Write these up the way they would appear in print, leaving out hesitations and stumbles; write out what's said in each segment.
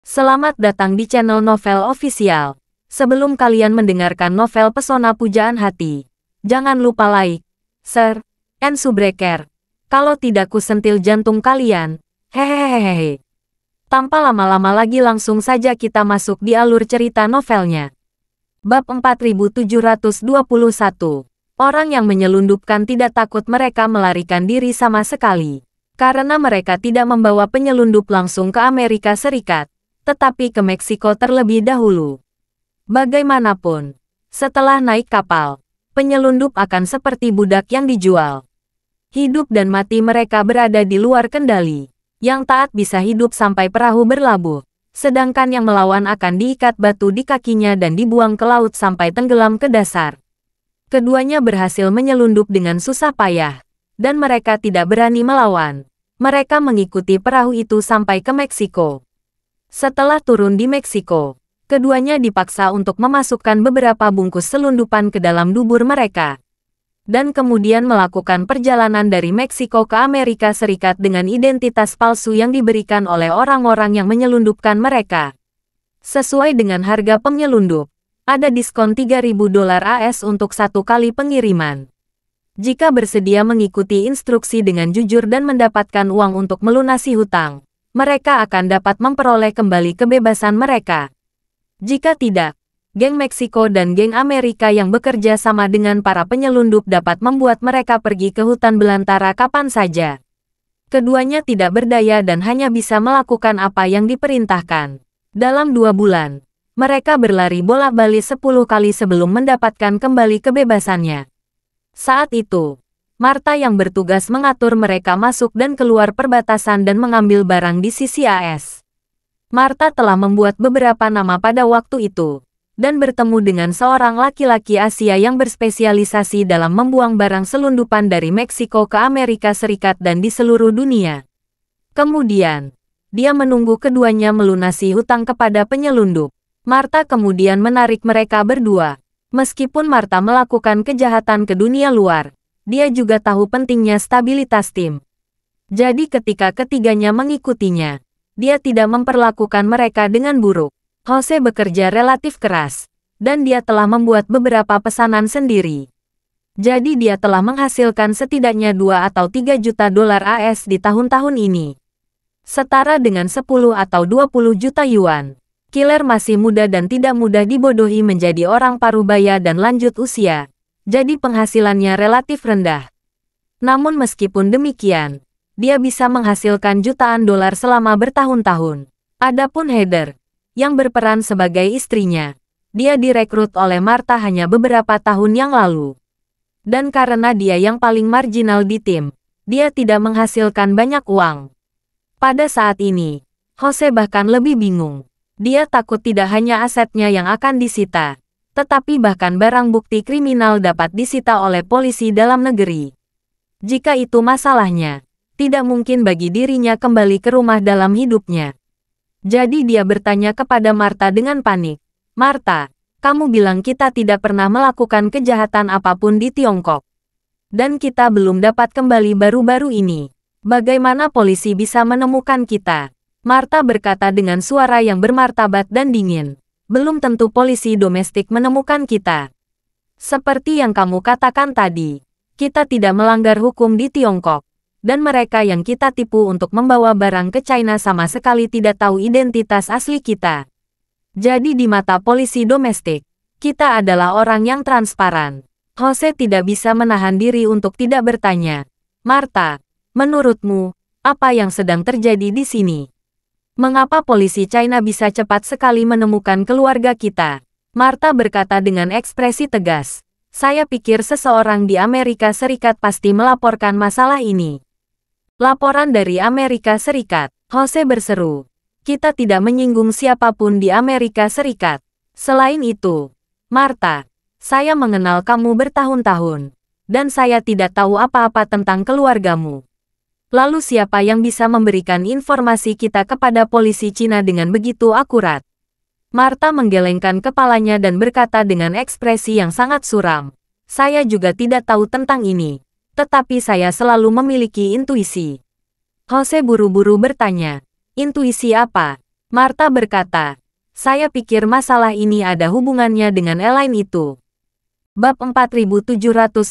Selamat datang di channel Novel Official. Sebelum kalian mendengarkan novel Pesona Pujaan Hati, jangan lupa like, share, and subscribe. Kalau tidak kusentil jantung kalian. Hehehehe. Tanpa lama-lama lagi langsung saja kita masuk di alur cerita novelnya. Bab 4721. Orang yang menyelundupkan tidak takut mereka melarikan diri sama sekali. Karena mereka tidak membawa penyelundup langsung ke Amerika Serikat, tetapi ke Meksiko terlebih dahulu. Bagaimanapun, setelah naik kapal, penyelundup akan seperti budak yang dijual. Hidup dan mati mereka berada di luar kendali. Yang taat bisa hidup sampai perahu berlabuh, sedangkan yang melawan akan diikat batu di kakinya dan dibuang ke laut sampai tenggelam ke dasar. Keduanya berhasil menyelundup dengan susah payah, dan mereka tidak berani melawan. Mereka mengikuti perahu itu sampai ke Meksiko. Setelah turun di Meksiko, keduanya dipaksa untuk memasukkan beberapa bungkus selundupan ke dalam dubur mereka. Dan kemudian melakukan perjalanan dari Meksiko ke Amerika Serikat dengan identitas palsu yang diberikan oleh orang-orang yang menyelundupkan mereka. Sesuai dengan harga penyelundup, ada diskon $3.000 AS untuk satu kali pengiriman. Jika bersedia mengikuti instruksi dengan jujur dan mendapatkan uang untuk melunasi hutang, mereka akan dapat memperoleh kembali kebebasan mereka. Jika tidak, geng Meksiko dan geng Amerika yang bekerja sama dengan para penyelundup dapat membuat mereka pergi ke hutan belantara kapan saja. Keduanya tidak berdaya dan hanya bisa melakukan apa yang diperintahkan. Dalam 2 bulan, mereka berlari bolak-balik 10 kali sebelum mendapatkan kembali kebebasannya. Saat itu, Martha yang bertugas mengatur mereka masuk dan keluar perbatasan dan mengambil barang di sisi AS. Martha telah membuat beberapa nama pada waktu itu, dan bertemu dengan seorang laki-laki Asia yang berspesialisasi dalam membuang barang selundupan dari Meksiko ke Amerika Serikat dan di seluruh dunia. Kemudian, dia menunggu keduanya melunasi hutang kepada penyelundup. Martha kemudian menarik mereka berdua. Meskipun Martha melakukan kejahatan ke dunia luar, dia juga tahu pentingnya stabilitas tim. Jadi ketika ketiganya mengikutinya, dia tidak memperlakukan mereka dengan buruk. Jose bekerja relatif keras, dan dia telah membuat beberapa pesanan sendiri. Jadi dia telah menghasilkan setidaknya 2 atau 3 juta dolar AS di tahun-tahun ini. Setara dengan 10 atau 20 juta yuan. Killer masih muda dan tidak mudah dibodohi menjadi orang parubaya dan lanjut usia. Jadi penghasilannya relatif rendah. Namun meskipun demikian, dia bisa menghasilkan jutaan dolar selama bertahun-tahun. Adapun Heather, yang berperan sebagai istrinya, dia direkrut oleh Martha hanya beberapa tahun yang lalu. Dan karena dia yang paling marginal di tim, dia tidak menghasilkan banyak uang. Pada saat ini, Jose bahkan lebih bingung. Dia takut tidak hanya asetnya yang akan disita, tetapi bahkan barang bukti kriminal dapat disita oleh polisi dalam negeri. Jika itu masalahnya, tidak mungkin bagi dirinya kembali ke rumah dalam hidupnya. Jadi dia bertanya kepada Martha dengan panik. Martha, kamu bilang kita tidak pernah melakukan kejahatan apapun di Tiongkok. Dan kita belum dapat kembali baru-baru ini. Bagaimana polisi bisa menemukan kita? Martha berkata dengan suara yang bermartabat dan dingin. Belum tentu polisi domestik menemukan kita. Seperti yang kamu katakan tadi, kita tidak melanggar hukum di Tiongkok. Dan mereka yang kita tipu untuk membawa barang ke China sama sekali tidak tahu identitas asli kita. Jadi di mata polisi domestik, kita adalah orang yang transparan. Jose tidak bisa menahan diri untuk tidak bertanya. Martha, menurutmu, apa yang sedang terjadi di sini? Mengapa polisi China bisa cepat sekali menemukan keluarga kita? Martha berkata dengan ekspresi tegas. Saya pikir seseorang di Amerika Serikat pasti melaporkan masalah ini. Laporan dari Amerika Serikat, Jose berseru. Kita tidak menyinggung siapapun di Amerika Serikat. Selain itu, Martha, saya mengenal kamu bertahun-tahun, dan saya tidak tahu apa-apa tentang keluargamu. Lalu siapa yang bisa memberikan informasi kita kepada polisi Cina dengan begitu akurat? Martha menggelengkan kepalanya dan berkata dengan ekspresi yang sangat suram. Saya juga tidak tahu tentang ini, tetapi saya selalu memiliki intuisi. Jose buru-buru bertanya, intuisi apa? Martha berkata, saya pikir masalah ini ada hubungannya dengan Elaine itu. Bab 4722,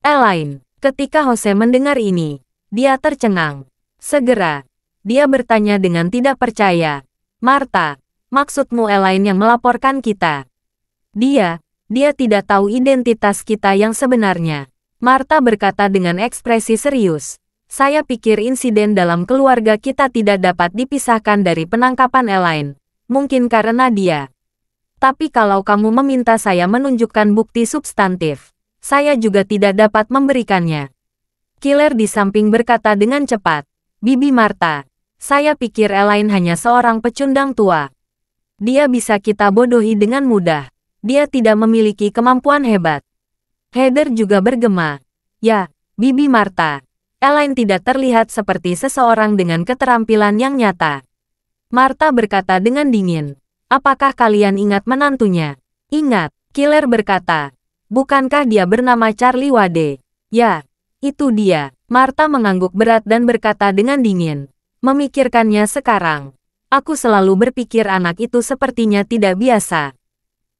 Elaine. Ketika Jose mendengar ini, dia tercengang. Segera, dia bertanya dengan tidak percaya. Martha, maksudmu Elaine yang melaporkan kita? Dia tidak tahu identitas kita yang sebenarnya. Martha berkata dengan ekspresi serius. Saya pikir insiden dalam keluarga kita tidak dapat dipisahkan dari penangkapan Elaine. Mungkin karena dia. Tapi kalau kamu meminta saya menunjukkan bukti substantif, saya juga tidak dapat memberikannya. Killer di samping berkata dengan cepat. Bibi Martha, saya pikir Elaine hanya seorang pecundang tua. Dia bisa kita bodohi dengan mudah. Dia tidak memiliki kemampuan hebat. Heather juga bergema. Ya, Bibi Martha. Elaine tidak terlihat seperti seseorang dengan keterampilan yang nyata. Martha berkata dengan dingin. Apakah kalian ingat menantunya? Ingat, Killer berkata. Bukankah dia bernama Charlie Wade? Ya, itu dia. Martha mengangguk berat dan berkata dengan dingin. Memikirkannya sekarang. Aku selalu berpikir anak itu sepertinya tidak biasa.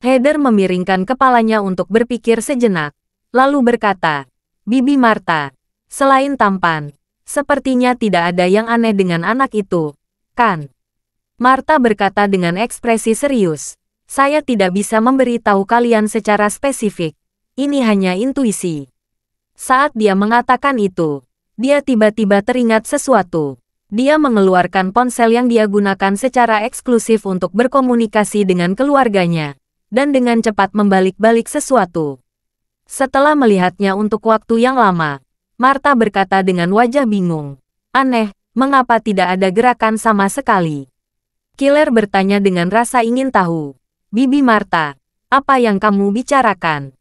Heather memiringkan kepalanya untuk berpikir sejenak. Lalu berkata, Bibi Martha, selain tampan, sepertinya tidak ada yang aneh dengan anak itu, kan? Martha berkata dengan ekspresi serius. Saya tidak bisa memberitahu kalian secara spesifik. Ini hanya intuisi. Saat dia mengatakan itu, dia tiba-tiba teringat sesuatu. Dia mengeluarkan ponsel yang dia gunakan secara eksklusif untuk berkomunikasi dengan keluarganya, dan dengan cepat membalik-balik sesuatu. Setelah melihatnya untuk waktu yang lama, Martha berkata dengan wajah bingung. Aneh, mengapa tidak ada gerakan sama sekali? Killer bertanya dengan rasa ingin tahu. Bibi Martha, apa yang kamu bicarakan?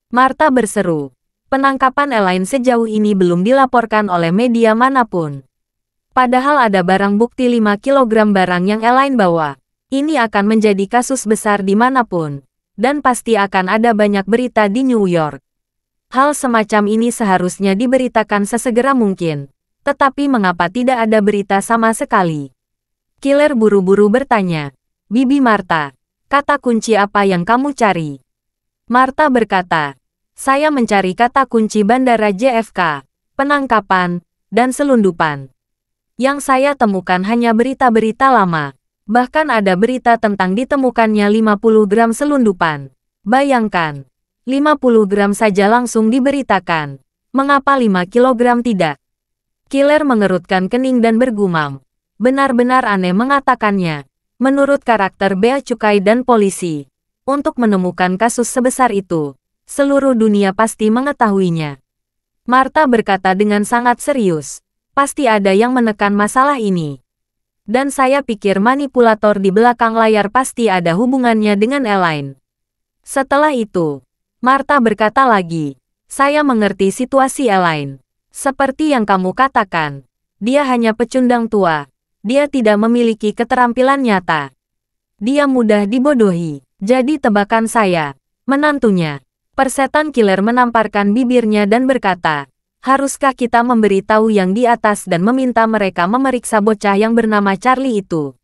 Martha berseru. Penangkapan Elaine sejauh ini belum dilaporkan oleh media manapun. Padahal ada barang bukti 5 kg barang yang Elaine bawa. Ini akan menjadi kasus besar dimanapun. Dan pasti akan ada banyak berita di New York. Hal semacam ini seharusnya diberitakan sesegera mungkin. Tetapi mengapa tidak ada berita sama sekali? Killer buru-buru bertanya. Bibi Martha, kata kunci apa yang kamu cari? Martha berkata, saya mencari kata kunci bandara JFK, penangkapan, dan selundupan. Yang saya temukan hanya berita-berita lama. Bahkan ada berita tentang ditemukannya 50 gram selundupan. Bayangkan, 50 gram saja langsung diberitakan. Mengapa 5 kilogram tidak? Killer mengerutkan kening dan bergumam. Benar-benar aneh mengatakannya. Menurut karakter bea cukai dan polisi, untuk menemukan kasus sebesar itu, seluruh dunia pasti mengetahuinya. Martha berkata dengan sangat serius, pasti ada yang menekan masalah ini. Dan saya pikir manipulator di belakang layar pasti ada hubungannya dengan Elaine. Setelah itu, Martha berkata lagi, saya mengerti situasi Elaine. Seperti yang kamu katakan, dia hanya pecundang tua. Dia tidak memiliki keterampilan nyata. Dia mudah dibodohi. Jadi tebakan saya, menantunya. Persetan Killer menamparkan bibirnya dan berkata, haruskah kita memberitahu yang di atas dan meminta mereka memeriksa bocah yang bernama Charlie itu?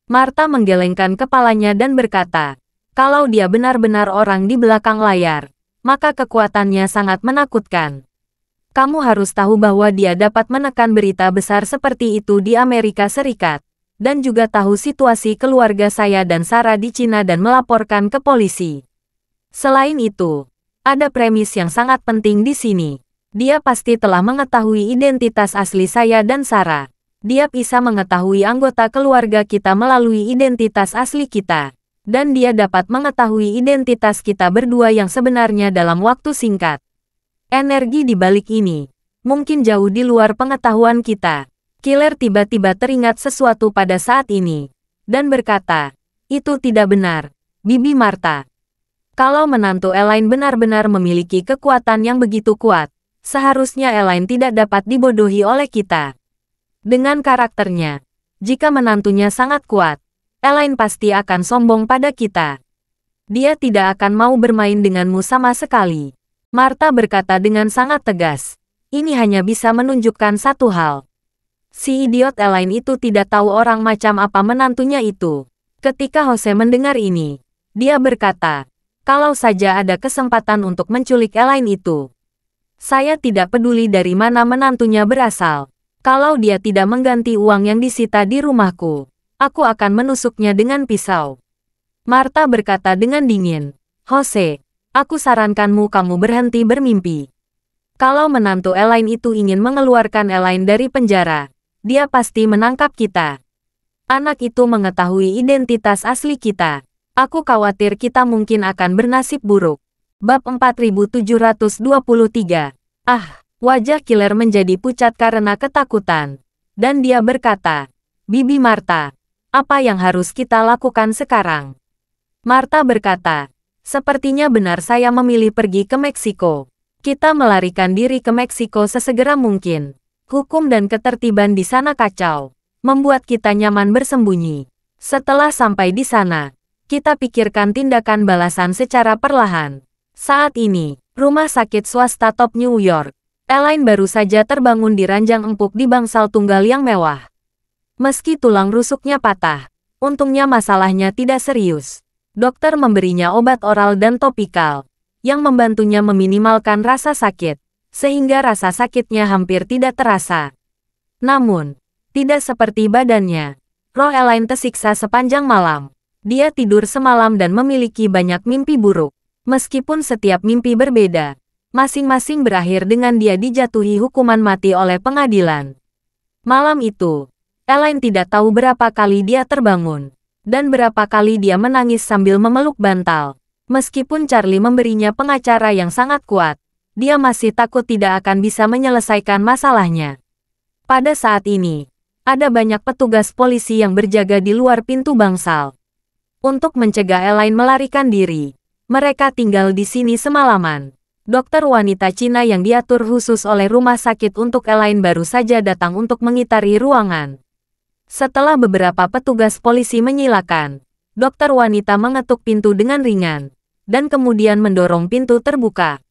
Martha menggelengkan kepalanya dan berkata, kalau dia benar-benar orang di belakang layar, maka kekuatannya sangat menakutkan. Kamu harus tahu bahwa dia dapat menekan berita besar seperti itu di Amerika Serikat, dan juga tahu situasi keluarga saya dan Sarah di Cina dan melaporkan ke polisi. Selain itu, ada premis yang sangat penting di sini. Dia pasti telah mengetahui identitas asli saya dan Sarah. Dia bisa mengetahui anggota keluarga kita melalui identitas asli kita. Dan dia dapat mengetahui identitas kita berdua yang sebenarnya dalam waktu singkat. Energi di balik ini mungkin jauh di luar pengetahuan kita. Killer tiba-tiba teringat sesuatu pada saat ini dan berkata, itu tidak benar, Bibi Martha. Kalau menantu Elaine benar-benar memiliki kekuatan yang begitu kuat, seharusnya Elaine tidak dapat dibodohi oleh kita. Dengan karakternya, jika menantunya sangat kuat, Elaine pasti akan sombong pada kita. Dia tidak akan mau bermain denganmu sama sekali. Martha berkata dengan sangat tegas. Ini hanya bisa menunjukkan satu hal. Si idiot Elaine itu tidak tahu orang macam apa menantunya itu. Ketika Jose mendengar ini, dia berkata, kalau saja ada kesempatan untuk menculik Elaine itu. Saya tidak peduli dari mana menantunya berasal. Kalau dia tidak mengganti uang yang disita di rumahku, aku akan menusuknya dengan pisau. Martha berkata dengan dingin, Jose, aku sarankanmu kamu berhenti bermimpi. Kalau menantu Elaine itu ingin mengeluarkan Elaine dari penjara, dia pasti menangkap kita. Anak itu mengetahui identitas asli kita. Aku khawatir kita mungkin akan bernasib buruk. Bab 4723. Wajah Killer menjadi pucat karena ketakutan. Dan dia berkata, Bibi Martha, apa yang harus kita lakukan sekarang? Martha berkata, sepertinya benar saya memilih pergi ke Meksiko. Kita melarikan diri ke Meksiko sesegera mungkin. Hukum dan ketertiban di sana kacau, membuat kita nyaman bersembunyi. Setelah sampai di sana, kita pikirkan tindakan balasan secara perlahan. Saat ini, rumah sakit swasta top New York, Elaine baru saja terbangun di ranjang empuk di bangsal tunggal yang mewah. Meski tulang rusuknya patah, untungnya masalahnya tidak serius. Dokter memberinya obat oral dan topikal, yang membantunya meminimalkan rasa sakit, sehingga rasa sakitnya hampir tidak terasa. Namun, tidak seperti badannya. Roh Elaine tersiksa sepanjang malam. Dia tidur semalam dan memiliki banyak mimpi buruk. Meskipun setiap mimpi berbeda, masing-masing berakhir dengan dia dijatuhi hukuman mati oleh pengadilan. Malam itu, Elaine tidak tahu berapa kali dia terbangun, dan berapa kali dia menangis sambil memeluk bantal. Meskipun Charlie memberinya pengacara yang sangat kuat, dia masih takut tidak akan bisa menyelesaikan masalahnya. Pada saat ini, ada banyak petugas polisi yang berjaga di luar pintu bangsal. Untuk mencegah Elaine melarikan diri, mereka tinggal di sini semalaman. Dokter wanita Cina yang diatur khusus oleh rumah sakit untuk Elaine baru saja datang untuk mengitari ruangan. Setelah beberapa petugas polisi menyilakan, dokter wanita mengetuk pintu dengan ringan, dan kemudian mendorong pintu terbuka.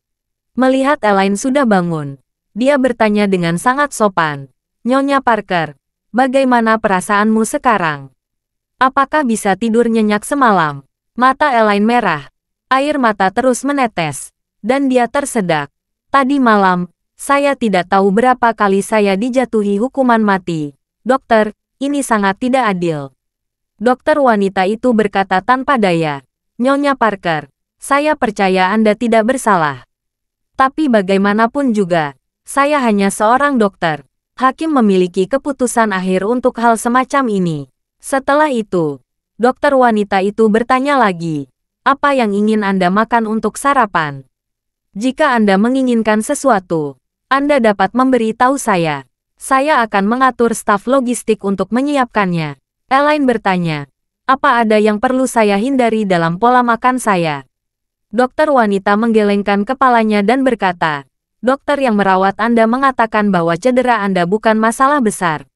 Melihat Elaine sudah bangun, dia bertanya dengan sangat sopan, Nyonya Parker, bagaimana perasaanmu sekarang? Apakah bisa tidur nyenyak semalam? Mata Elaine merah, air mata terus menetes, dan dia tersedak. Tadi malam, saya tidak tahu berapa kali saya dijatuhi hukuman mati. Dokter, ini sangat tidak adil. Dokter wanita itu berkata tanpa daya, Nyonya Parker, saya percaya Anda tidak bersalah. Tapi bagaimanapun juga, saya hanya seorang dokter. Hakim memiliki keputusan akhir untuk hal semacam ini. Setelah itu, dokter wanita itu bertanya lagi, apa yang ingin Anda makan untuk sarapan? Jika Anda menginginkan sesuatu, Anda dapat memberi tahu saya. Saya akan mengatur staf logistik untuk menyiapkannya. Elaine bertanya, apa ada yang perlu saya hindari dalam pola makan saya? Dokter wanita menggelengkan kepalanya dan berkata, dokter yang merawat Anda mengatakan bahwa cedera Anda bukan masalah besar.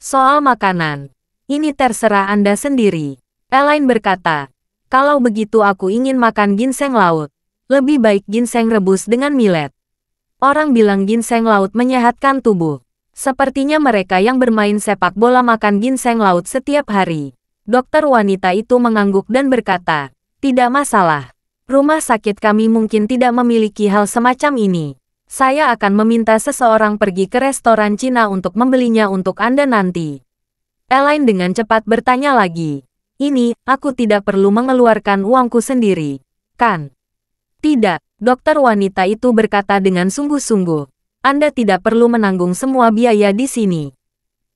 Soal makanan, ini terserah Anda sendiri. Elaine berkata, kalau begitu aku ingin makan ginseng laut. Lebih baik ginseng rebus dengan millet. Orang bilang ginseng laut menyehatkan tubuh. Sepertinya mereka yang bermain sepak bola makan ginseng laut setiap hari. Dokter wanita itu mengangguk dan berkata, tidak masalah. Rumah sakit kami mungkin tidak memiliki hal semacam ini. Saya akan meminta seseorang pergi ke restoran Cina untuk membelinya untuk Anda nanti. Elaine dengan cepat bertanya lagi. Ini, aku tidak perlu mengeluarkan uangku sendiri, kan? Tidak, dokter wanita itu berkata dengan sungguh-sungguh. Anda tidak perlu menanggung semua biaya di sini.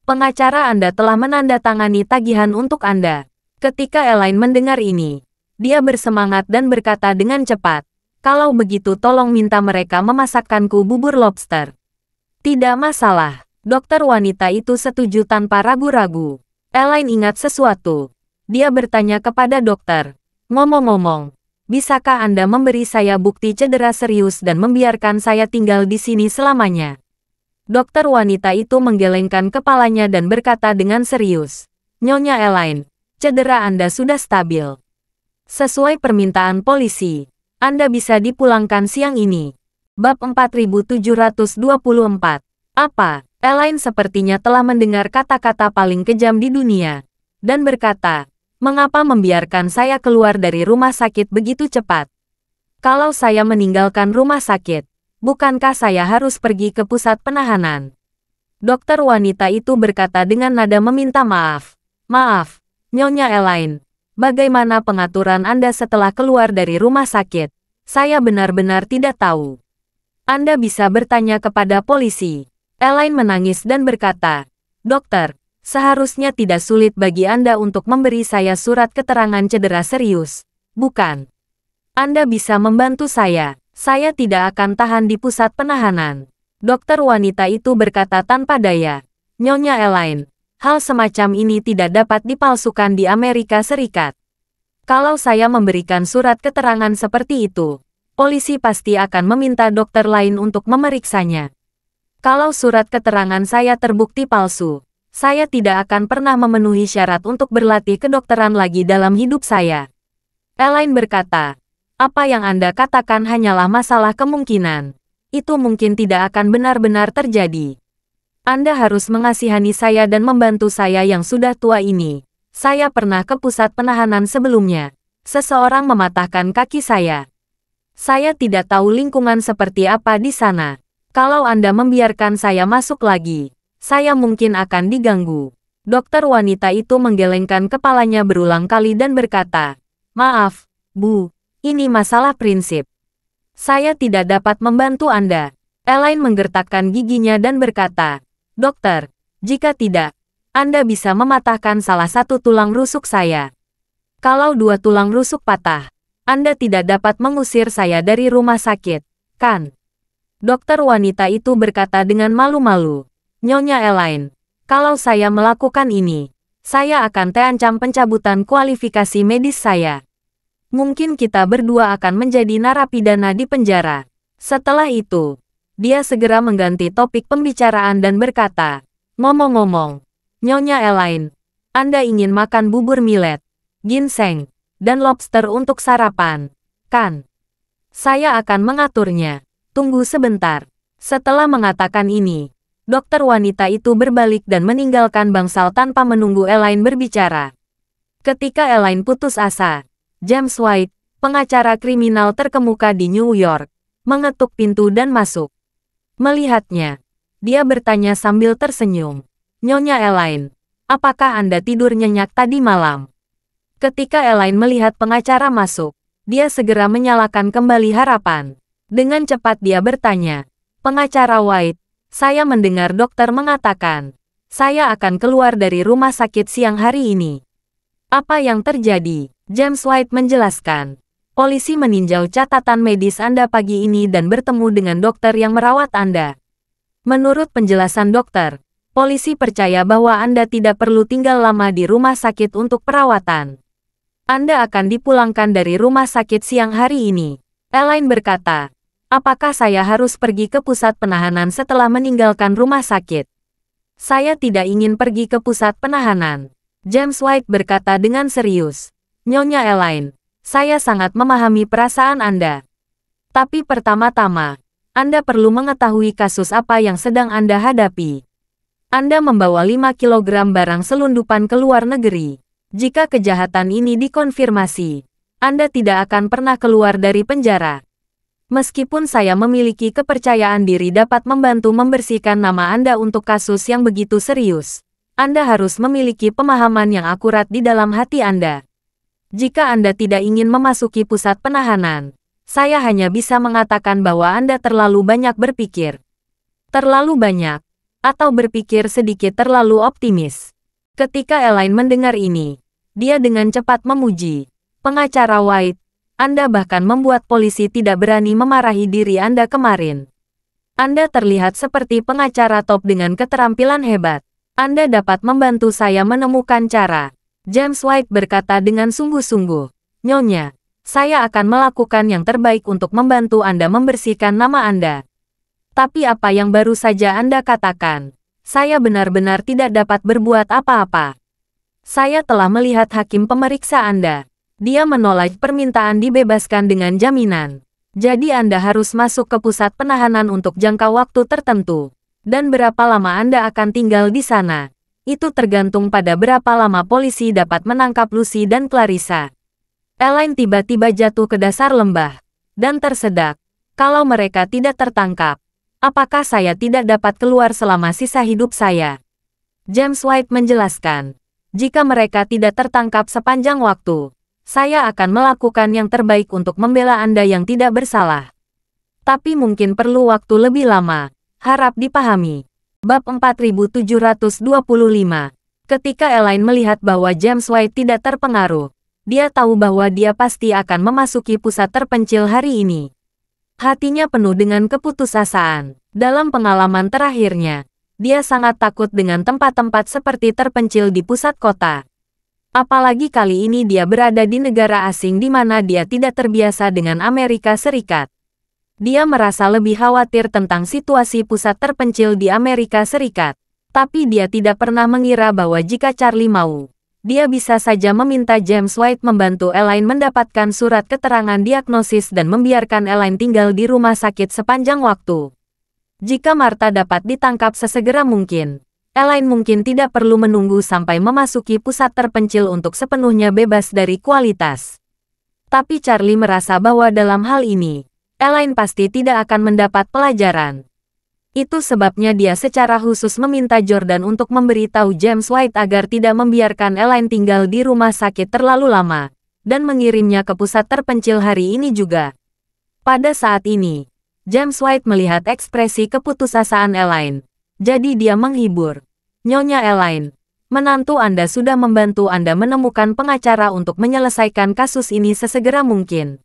Pengacara Anda telah menandatangani tagihan untuk Anda. Ketika Elaine mendengar ini, dia bersemangat dan berkata dengan cepat, kalau begitu tolong minta mereka memasakkanku bubur lobster. Tidak masalah, dokter wanita itu setuju tanpa ragu-ragu. Elaine ingat sesuatu. Dia bertanya kepada dokter, ngomong-ngomong, bisakah Anda memberi saya bukti cedera serius dan membiarkan saya tinggal di sini selamanya? Dokter wanita itu menggelengkan kepalanya dan berkata dengan serius, Nyonya Elaine, cedera Anda sudah stabil. Sesuai permintaan polisi, Anda bisa dipulangkan siang ini. Bab 4724. Apa? Elaine sepertinya telah mendengar kata-kata paling kejam di dunia, dan berkata, "Mengapa membiarkan saya keluar dari rumah sakit begitu cepat? Kalau saya meninggalkan rumah sakit, bukankah saya harus pergi ke pusat penahanan?" Dokter wanita itu berkata dengan nada meminta maaf. "Maaf, Nyonya Elaine. Bagaimana pengaturan Anda setelah keluar dari rumah sakit? Saya benar-benar tidak tahu. Anda bisa bertanya kepada polisi." Elaine menangis dan berkata, "Dokter, seharusnya tidak sulit bagi Anda untuk memberi saya surat keterangan cedera serius, bukan? Anda bisa membantu saya. Saya tidak akan tahan di pusat penahanan." Dokter wanita itu berkata tanpa daya, "Nyonya Elaine, hal semacam ini tidak dapat dipalsukan di Amerika Serikat. Kalau saya memberikan surat keterangan seperti itu, polisi pasti akan meminta dokter lain untuk memeriksanya. Kalau surat keterangan saya terbukti palsu, saya tidak akan pernah memenuhi syarat untuk berlatih kedokteran lagi dalam hidup saya." Elaine berkata, "Apa yang Anda katakan hanyalah masalah kemungkinan. Itu mungkin tidak akan benar-benar terjadi. Anda harus mengasihani saya dan membantu saya yang sudah tua ini. Saya pernah ke pusat penahanan sebelumnya. Seseorang mematahkan kaki saya. Saya tidak tahu lingkungan seperti apa di sana. Kalau Anda membiarkan saya masuk lagi, saya mungkin akan diganggu." Dokter wanita itu menggelengkan kepalanya berulang kali dan berkata, "Maaf, Bu, ini masalah prinsip. Saya tidak dapat membantu Anda." Elaine menggertakkan giginya dan berkata, "Dokter, jika tidak, Anda bisa mematahkan salah satu tulang rusuk saya. Kalau dua tulang rusuk patah, Anda tidak dapat mengusir saya dari rumah sakit, kan?" Dokter wanita itu berkata dengan malu-malu, "Nyonya Elaine, kalau saya melakukan ini, saya akan terancam pencabutan kualifikasi medis saya. Mungkin kita berdua akan menjadi narapidana di penjara." Setelah itu, dia segera mengganti topik pembicaraan dan berkata, "Ngomong-ngomong, Nyonya Elaine, Anda ingin makan bubur millet, ginseng, dan lobster untuk sarapan, kan? Saya akan mengaturnya. Tunggu sebentar." Setelah mengatakan ini, dokter wanita itu berbalik dan meninggalkan bangsal tanpa menunggu Elaine berbicara. Ketika Elaine putus asa, James White, pengacara kriminal terkemuka di New York, mengetuk pintu dan masuk. Melihatnya, dia bertanya sambil tersenyum, "Nyonya Elaine, apakah Anda tidur nyenyak tadi malam?" Ketika Elaine melihat pengacara masuk, dia segera menyalakan kembali harapan. Dengan cepat dia bertanya, "Pengacara White, saya mendengar dokter mengatakan, saya akan keluar dari rumah sakit siang hari ini. Apa yang terjadi?" James White menjelaskan, "Polisi meninjau catatan medis Anda pagi ini dan bertemu dengan dokter yang merawat Anda. Menurut penjelasan dokter, polisi percaya bahwa Anda tidak perlu tinggal lama di rumah sakit untuk perawatan. Anda akan dipulangkan dari rumah sakit siang hari ini." Elaine berkata, "Apakah saya harus pergi ke pusat penahanan setelah meninggalkan rumah sakit?" "Saya tidak ingin pergi ke pusat penahanan." James White berkata dengan serius, "Nyonya Elaine, saya sangat memahami perasaan Anda. Tapi pertama-tama, Anda perlu mengetahui kasus apa yang sedang Anda hadapi. Anda membawa 5 kilogram barang selundupan ke luar negeri. Jika kejahatan ini dikonfirmasi, Anda tidak akan pernah keluar dari penjara. Meskipun saya memiliki kepercayaan diri dapat membantu membersihkan nama Anda untuk kasus yang begitu serius, Anda harus memiliki pemahaman yang akurat di dalam hati Anda. Jika Anda tidak ingin memasuki pusat penahanan, saya hanya bisa mengatakan bahwa Anda terlalu banyak berpikir. Terlalu banyak, atau berpikir sedikit terlalu optimis." Ketika Elaine mendengar ini, dia dengan cepat memuji, "Pengacara White, Anda bahkan membuat polisi tidak berani memarahi diri Anda kemarin. Anda terlihat seperti pengacara top dengan keterampilan hebat. Anda dapat membantu saya menemukan cara." James White berkata dengan sungguh-sungguh, "Nyonya, saya akan melakukan yang terbaik untuk membantu Anda membersihkan nama Anda. Tapi apa yang baru saja Anda katakan, saya benar-benar tidak dapat berbuat apa-apa. Saya telah melihat hakim pemeriksa Anda. Dia menolak permintaan dibebaskan dengan jaminan. Jadi Anda harus masuk ke pusat penahanan untuk jangka waktu tertentu. Dan berapa lama Anda akan tinggal di sana? Itu tergantung pada berapa lama polisi dapat menangkap Lucy dan Clarissa. Elaine tiba-tiba jatuh ke dasar lembah dan tersedak. Kalau mereka tidak tertangkap, apakah saya tidak dapat keluar selama sisa hidup saya? James White menjelaskan, jika mereka tidak tertangkap sepanjang waktu, saya akan melakukan yang terbaik untuk membela Anda yang tidak bersalah. Tapi mungkin perlu waktu lebih lama, harap dipahami. Bab 4725. Ketika Elaine melihat bahwa James White tidak terpengaruh, dia tahu bahwa dia pasti akan memasuki pusat terpencil hari ini. Hatinya penuh dengan keputusasaan. Dalam pengalaman terakhirnya, dia sangat takut dengan tempat-tempat seperti terpencil di pusat kota. Apalagi kali ini dia berada di negara asing di mana dia tidak terbiasa dengan Amerika Serikat. Dia merasa lebih khawatir tentang situasi pusat terpencil di Amerika Serikat. Tapi dia tidak pernah mengira bahwa jika Charlie mau, dia bisa saja meminta James White membantu Elaine mendapatkan surat keterangan diagnosis dan membiarkan Elaine tinggal di rumah sakit sepanjang waktu. Jika Martha dapat ditangkap sesegera mungkin, Elaine mungkin tidak perlu menunggu sampai memasuki pusat terpencil untuk sepenuhnya bebas dari kualitas. Tapi Charlie merasa bahwa dalam hal ini, Elaine pasti tidak akan mendapat pelajaran. Itu sebabnya dia secara khusus meminta Jordan untuk memberitahu James White agar tidak membiarkan Elaine tinggal di rumah sakit terlalu lama, dan mengirimnya ke pusat terpencil hari ini juga. Pada saat ini, James White melihat ekspresi keputusasaan Elaine. Jadi dia menghibur. Nyonya Elaine, menantu Anda sudah membantu Anda menemukan pengacara untuk menyelesaikan kasus ini sesegera mungkin.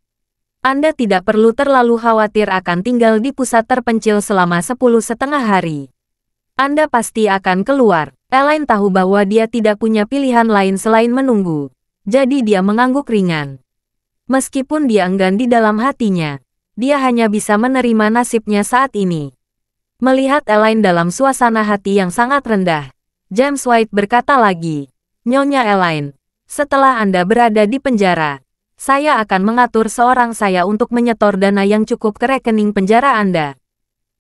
Anda tidak perlu terlalu khawatir akan tinggal di pusat terpencil selama 10,5 hari. Anda pasti akan keluar. Elaine tahu bahwa dia tidak punya pilihan lain selain menunggu. Jadi dia mengangguk ringan. Meskipun dia enggan di dalam hatinya, dia hanya bisa menerima nasibnya saat ini. Melihat Elaine dalam suasana hati yang sangat rendah, James White berkata lagi, Nyonya Elaine, setelah Anda berada di penjara, saya akan mengatur seorang saya untuk menyetor dana yang cukup ke rekening penjara Anda.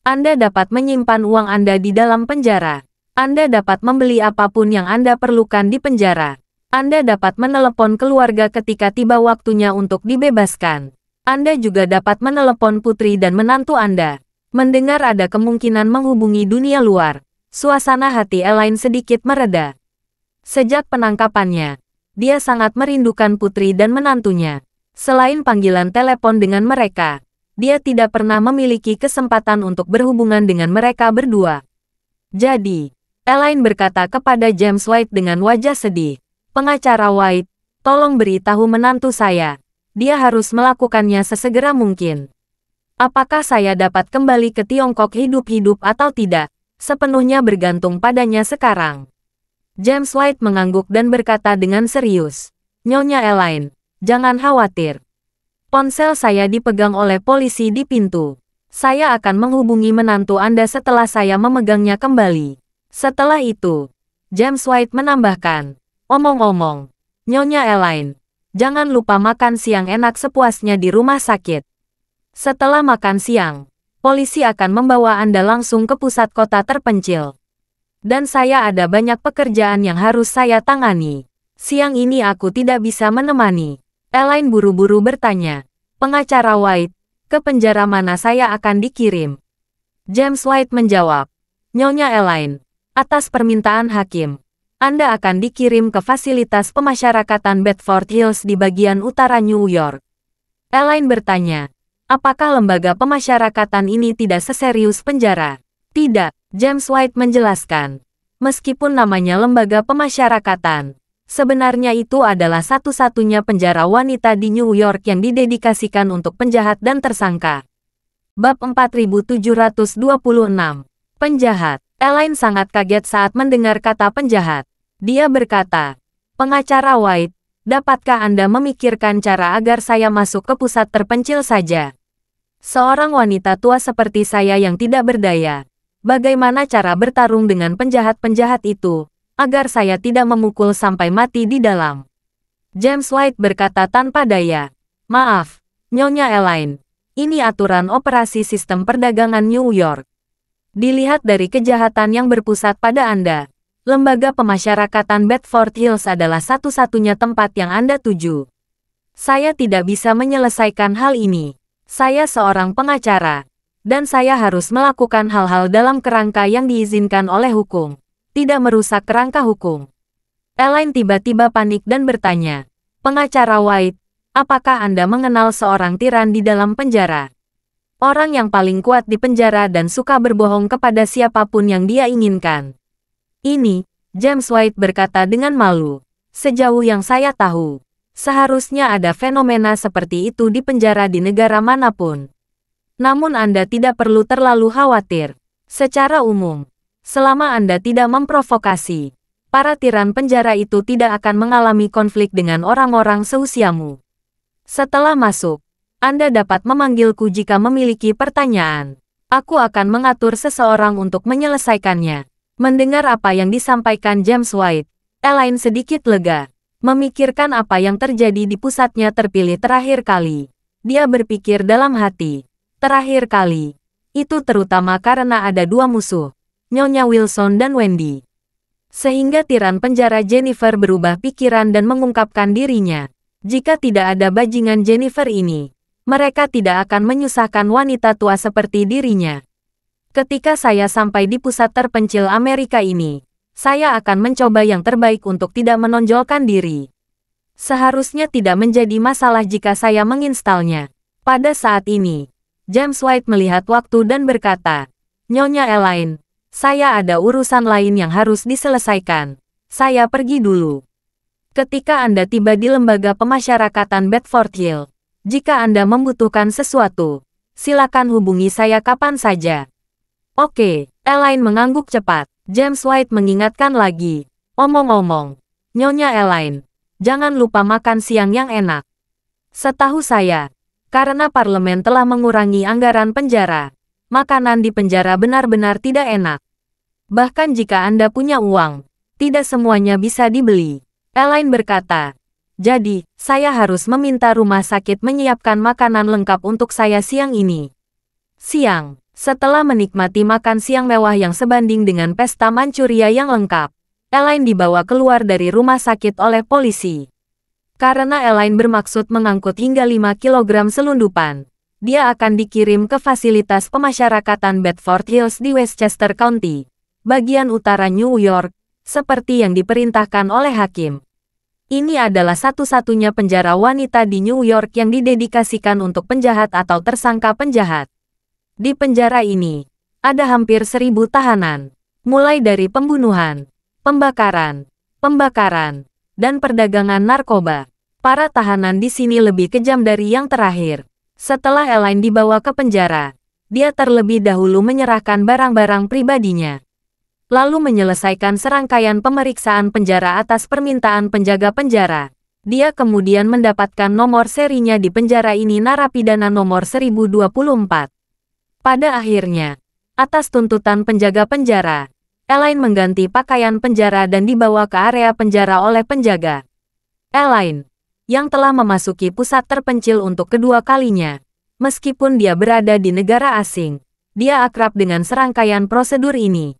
Anda dapat menyimpan uang Anda di dalam penjara. Anda dapat membeli apapun yang Anda perlukan di penjara. Anda dapat menelepon keluarga ketika tiba waktunya untuk dibebaskan. Anda juga dapat menelepon putri dan menantu Anda. Mendengar ada kemungkinan menghubungi dunia luar, suasana hati Elaine sedikit mereda. Sejak penangkapannya, dia sangat merindukan putri dan menantunya. Selain panggilan telepon dengan mereka, dia tidak pernah memiliki kesempatan untuk berhubungan dengan mereka berdua. Jadi, Elaine berkata kepada James White dengan wajah sedih, Pengacara White, tolong beritahu menantu saya. Dia harus melakukannya sesegera mungkin. Apakah saya dapat kembali ke Tiongkok hidup-hidup atau tidak, sepenuhnya bergantung padanya sekarang. James White mengangguk dan berkata dengan serius, Nyonya Elaine, jangan khawatir. Ponsel saya dipegang oleh polisi di pintu. Saya akan menghubungi menantu Anda setelah saya memegangnya kembali. Setelah itu, James White menambahkan, omong-omong, Nyonya Elaine, jangan lupa makan siang enak sepuasnya di rumah sakit. Setelah makan siang, polisi akan membawa Anda langsung ke pusat kota terpencil. Dan saya ada banyak pekerjaan yang harus saya tangani. Siang ini aku tidak bisa menemani. Elaine buru-buru bertanya, Pengacara White, ke penjara mana saya akan dikirim? James White menjawab, Nyonya Elaine, atas permintaan hakim, Anda akan dikirim ke fasilitas pemasyarakatan Bedford Hills di bagian utara New York. Elaine bertanya, apakah lembaga pemasyarakatan ini tidak seserius penjara? Tidak, James White menjelaskan. Meskipun namanya lembaga pemasyarakatan, sebenarnya itu adalah satu-satunya penjara wanita di New York yang didedikasikan untuk penjahat dan tersangka. Bab 4726. Penjahat. Elaine sangat kaget saat mendengar kata penjahat. Dia berkata, Pengacara White, dapatkah Anda memikirkan cara agar saya masuk ke pusat terpencil saja? Seorang wanita tua seperti saya yang tidak berdaya. Bagaimana cara bertarung dengan penjahat-penjahat itu, agar saya tidak memukul sampai mati di dalam? James White berkata tanpa daya. Maaf, Nyonya Elaine. Ini aturan operasi sistem perdagangan New York. Dilihat dari kejahatan yang berpusat pada Anda, lembaga pemasyarakatan Bedford Hills adalah satu-satunya tempat yang Anda tuju. Saya tidak bisa menyelesaikan hal ini. Saya seorang pengacara, dan saya harus melakukan hal-hal dalam kerangka yang diizinkan oleh hukum, tidak merusak kerangka hukum. Elaine tiba-tiba panik dan bertanya, "Pengacara White, apakah Anda mengenal seorang tiran di dalam penjara? Orang yang paling kuat di penjara dan suka berbohong kepada siapapun yang dia inginkan." "Ini," James White berkata dengan malu, "sejauh yang saya tahu, seharusnya ada fenomena seperti itu di penjara di negara manapun. Namun Anda tidak perlu terlalu khawatir. Secara umum, selama Anda tidak memprovokasi, para tiran penjara itu tidak akan mengalami konflik dengan orang-orang seusiamu. Setelah masuk, Anda dapat memanggilku jika memiliki pertanyaan. Aku akan mengatur seseorang untuk menyelesaikannya." Mendengar apa yang disampaikan James White, Elaine sedikit lega. Memikirkan apa yang terjadi di pusatnya terpilih terakhir kali. Dia berpikir dalam hati, terakhir kali. Itu terutama karena ada dua musuh, Nyonya Wilson dan Wendy. Sehingga tiran penjara Jennifer berubah pikiran dan mengungkapkan dirinya. Jika tidak ada bajingan Jennifer ini, mereka tidak akan menyusahkan wanita tua seperti dirinya. Ketika saya sampai di pusat terpencil Amerika ini, saya akan mencoba yang terbaik untuk tidak menonjolkan diri. Seharusnya tidak menjadi masalah jika saya menginstalnya. Pada saat ini, James White melihat waktu dan berkata, "Nyonya Elaine, saya ada urusan lain yang harus diselesaikan. Saya pergi dulu." Ketika Anda tiba di lembaga pemasyarakatan Bedford Hill, jika Anda membutuhkan sesuatu, silakan hubungi saya kapan saja. "Oke," Elaine mengangguk cepat. James White mengingatkan lagi, "Omong-omong, Nyonya Elaine, jangan lupa makan siang yang enak." Setahu saya, karena parlemen telah mengurangi anggaran penjara, makanan di penjara benar-benar tidak enak. Bahkan jika Anda punya uang, tidak semuanya bisa dibeli. Elaine berkata, "Jadi, saya harus meminta rumah sakit menyiapkan makanan lengkap untuk saya siang ini." Siang, setelah menikmati makan siang mewah yang sebanding dengan pesta Manchuria yang lengkap, Elaine dibawa keluar dari rumah sakit oleh polisi. Karena Elaine bermaksud mengangkut hingga 5 kilogram selundupan, dia akan dikirim ke fasilitas pemasyarakatan Bedford Hills di Westchester County, bagian utara New York, seperti yang diperintahkan oleh hakim. Ini adalah satu-satunya penjara wanita di New York yang didedikasikan untuk penjahat atau tersangka penjahat. Di penjara ini, ada hampir 1.000 tahanan, mulai dari pembunuhan, pembakaran, dan perdagangan narkoba. Para tahanan di sini lebih kejam dari yang terakhir. Setelah Elaine dibawa ke penjara, dia terlebih dahulu menyerahkan barang-barang pribadinya, lalu menyelesaikan serangkaian pemeriksaan penjara atas permintaan penjaga penjara. Dia kemudian mendapatkan nomor serinya di penjara ini, narapidana nomor 1024. Pada akhirnya, atas tuntutan penjaga penjara, Elaine mengganti pakaian penjara dan dibawa ke area penjara oleh penjaga. Elaine, yang telah memasuki pusat terpencil untuk kedua kalinya, meskipun dia berada di negara asing, dia akrab dengan serangkaian prosedur ini.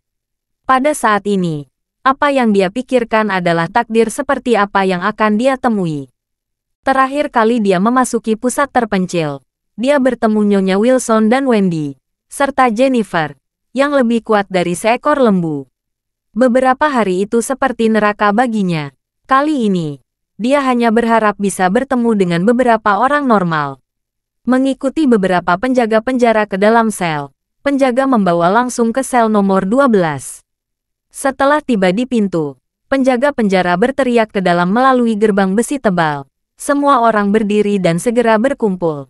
Pada saat ini, apa yang dia pikirkan adalah takdir seperti apa yang akan dia temui. Terakhir kali dia memasuki pusat terpencil, dia bertemu Nyonya Wilson dan Wendy, serta Jennifer, yang lebih kuat dari seekor lembu. Beberapa hari itu seperti neraka baginya. Kali ini, dia hanya berharap bisa bertemu dengan beberapa orang normal. Mengikuti beberapa penjaga penjara ke dalam sel, penjaga membawa langsung ke sel nomor 12. Setelah tiba di pintu, penjaga penjara berteriak ke dalam melalui gerbang besi tebal. Semua orang berdiri dan segera berkumpul.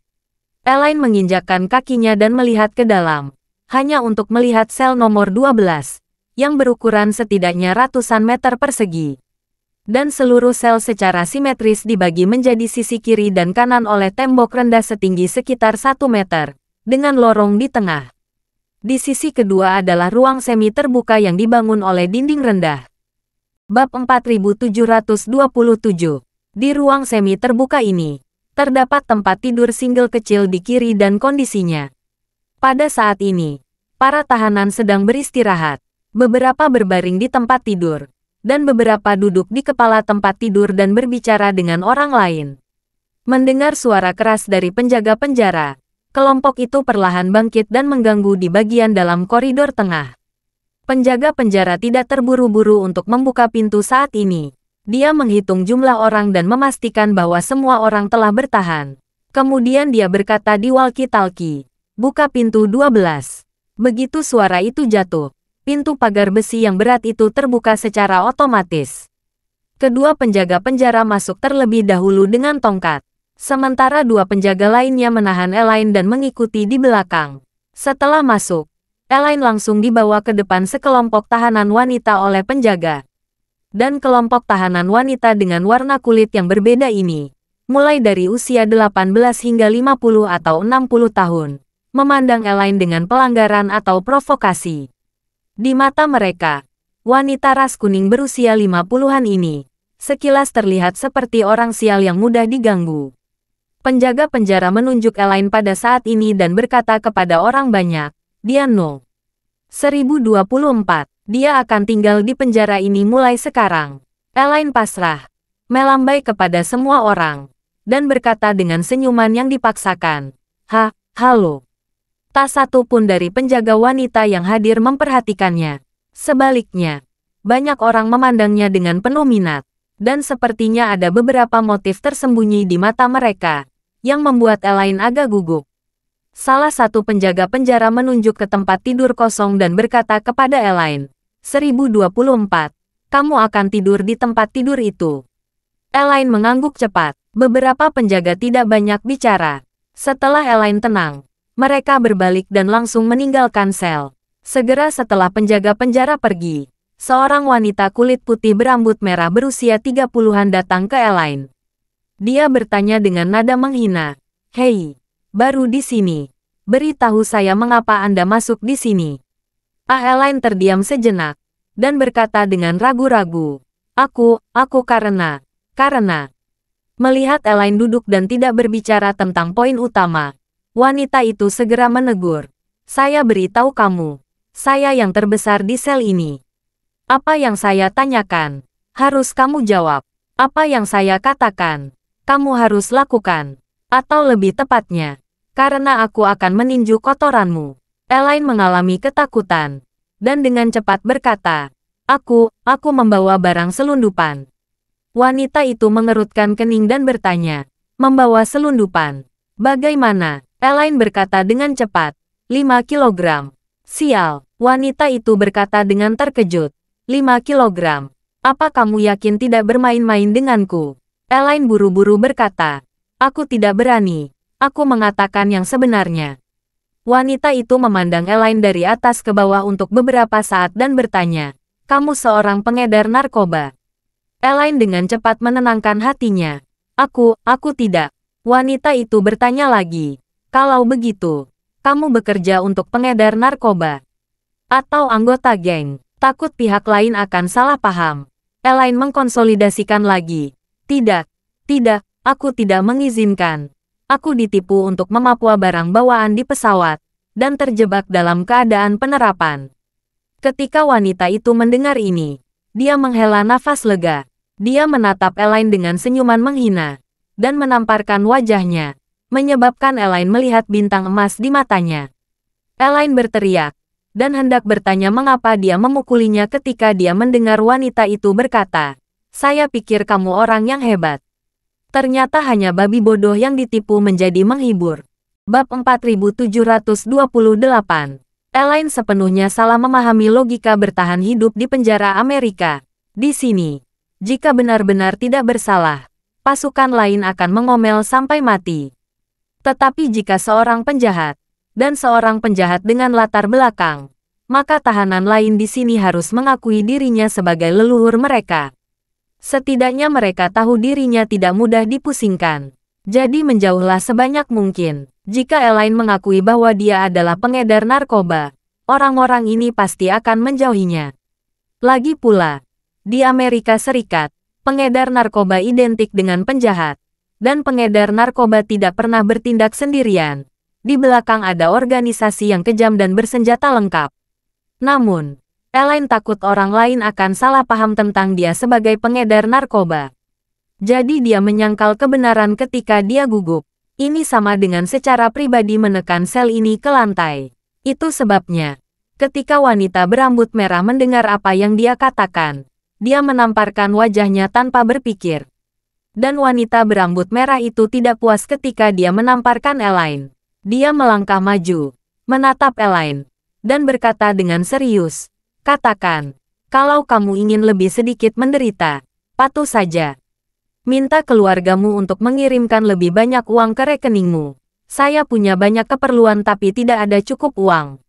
Elaine menginjakkan kakinya dan melihat ke dalam, hanya untuk melihat sel nomor 12, yang berukuran setidaknya ratusan meter persegi. Dan seluruh sel secara simetris dibagi menjadi sisi kiri dan kanan oleh tembok rendah setinggi sekitar 1 meter, dengan lorong di tengah. Di sisi kedua adalah ruang semi terbuka yang dibangun oleh dinding rendah. Bab 4727. Di ruang semi terbuka ini, terdapat tempat tidur single kecil di kiri dan kondisinya. Pada saat ini, Para tahanan sedang beristirahat. Beberapa berbaring di tempat tidur, dan beberapa duduk di kepala tempat tidur dan berbicara dengan orang lain. Mendengar suara keras dari penjaga penjara, kelompok itu perlahan bangkit dan mengganggu di bagian dalam koridor tengah. Penjaga penjara tidak terburu-buru untuk membuka pintu saat ini. Dia menghitung jumlah orang dan memastikan bahwa semua orang telah bertahan. Kemudian dia berkata di walkie-talkie, "Buka pintu 12. Begitu suara itu jatuh, pintu pagar besi yang berat itu terbuka secara otomatis. Kedua penjaga penjara masuk terlebih dahulu dengan tongkat. Sementara dua penjaga lainnya menahan Elaine dan mengikuti di belakang. Setelah masuk, Elaine langsung dibawa ke depan sekelompok tahanan wanita oleh penjaga. Dan kelompok tahanan wanita dengan warna kulit yang berbeda ini, mulai dari usia 18 hingga 50 atau 60 tahun, memandang Elaine dengan pelanggaran atau provokasi. Di mata mereka, wanita ras kuning berusia 50-an ini, sekilas terlihat seperti orang sial yang mudah diganggu. Penjaga penjara menunjuk Elaine pada saat ini dan berkata kepada orang banyak, "Dia No. 1024, dia akan tinggal di penjara ini mulai sekarang." Elaine pasrah, melambai kepada semua orang, dan berkata dengan senyuman yang dipaksakan, Halo." Tak satu pun dari penjaga wanita yang hadir memperhatikannya. Sebaliknya, banyak orang memandangnya dengan penuh minat, dan sepertinya ada beberapa motif tersembunyi di mata mereka, yang membuat Elaine agak gugup. Salah satu penjaga penjara menunjuk ke tempat tidur kosong dan berkata kepada Elaine, 1024, kamu akan tidur di tempat tidur itu. Elaine mengangguk cepat. Beberapa penjaga tidak banyak bicara. Setelah Elaine tenang, mereka berbalik dan langsung meninggalkan sel. Segera setelah penjaga penjara pergi, seorang wanita kulit putih berambut merah berusia 30-an datang ke Elaine. Dia bertanya dengan nada menghina, "Hei, baru di sini. Beritahu saya mengapa Anda masuk di sini." Elaine terdiam sejenak, dan berkata dengan ragu-ragu, Aku karena... Melihat Elaine duduk dan tidak berbicara tentang poin utama, wanita itu segera menegur, "Saya beritahu kamu, saya yang terbesar di sel ini. Apa yang saya tanyakan, harus kamu jawab. Apa yang saya katakan, kamu harus lakukan. Atau lebih tepatnya, karena aku akan meninju kotoranmu." Elaine mengalami ketakutan, dan dengan cepat berkata, Aku membawa barang selundupan." Wanita itu mengerutkan kening dan bertanya, "Membawa selundupan? Bagaimana?" Elaine berkata dengan cepat, 5 kilogram. "Sial," wanita itu berkata dengan terkejut. 5 kilogram. "Apa kamu yakin tidak bermain-main denganku?" Elaine buru-buru berkata, "Aku tidak berani. Aku mengatakan yang sebenarnya." Wanita itu memandang Elaine dari atas ke bawah untuk beberapa saat dan bertanya, "Kamu seorang pengedar narkoba?" Elaine dengan cepat menenangkan hatinya. Aku tidak." Wanita itu bertanya lagi, "Kalau begitu, kamu bekerja untuk pengedar narkoba? Atau anggota geng?" Takut pihak lain akan salah paham, Elaine mengkonsolidasikan lagi. Tidak, aku tidak mengizinkan. Aku ditipu untuk memapua barang bawaan di pesawat, dan terjebak dalam keadaan penerapan." Ketika wanita itu mendengar ini, dia menghela nafas lega. Dia menatap Elaine dengan senyuman menghina, dan menamparkan wajahnya, menyebabkan Elaine melihat bintang emas di matanya. Elaine berteriak, dan hendak bertanya mengapa dia memukulinya ketika dia mendengar wanita itu berkata, "Saya pikir kamu orang yang hebat. Ternyata hanya babi bodoh yang ditipu menjadi menghibur." Bab 4728. Elaine sepenuhnya salah memahami logika bertahan hidup di penjara Amerika. Di sini, jika benar-benar tidak bersalah, pasukan lain akan mengomel sampai mati. Tetapi jika seorang penjahat, dan seorang penjahat dengan latar belakang, maka tahanan lain di sini harus mengakui dirinya sebagai leluhur mereka. Setidaknya mereka tahu dirinya tidak mudah dipusingkan. Jadi menjauhlah sebanyak mungkin. Jika Elaine mengakui bahwa dia adalah pengedar narkoba, orang-orang ini pasti akan menjauhinya. Lagi pula, di Amerika Serikat, pengedar narkoba identik dengan penjahat, dan pengedar narkoba tidak pernah bertindak sendirian. Di belakang ada organisasi yang kejam dan bersenjata lengkap. Namun, Elaine takut orang lain akan salah paham tentang dia sebagai pengedar narkoba. Jadi dia menyangkal kebenaran ketika dia gugup. Ini sama dengan secara pribadi menekan sel ini ke lantai. Itu sebabnya, ketika wanita berambut merah mendengar apa yang dia katakan, dia menamparkan wajahnya tanpa berpikir. Dan wanita berambut merah itu tidak puas ketika dia menamparkan Elaine. Dia melangkah maju, menatap Elaine, dan berkata dengan serius, "Katakan, kalau kamu ingin lebih sedikit menderita, patuh saja. Minta keluargamu untuk mengirimkan lebih banyak uang ke rekeningmu. Saya punya banyak keperluan tapi tidak ada cukup uang.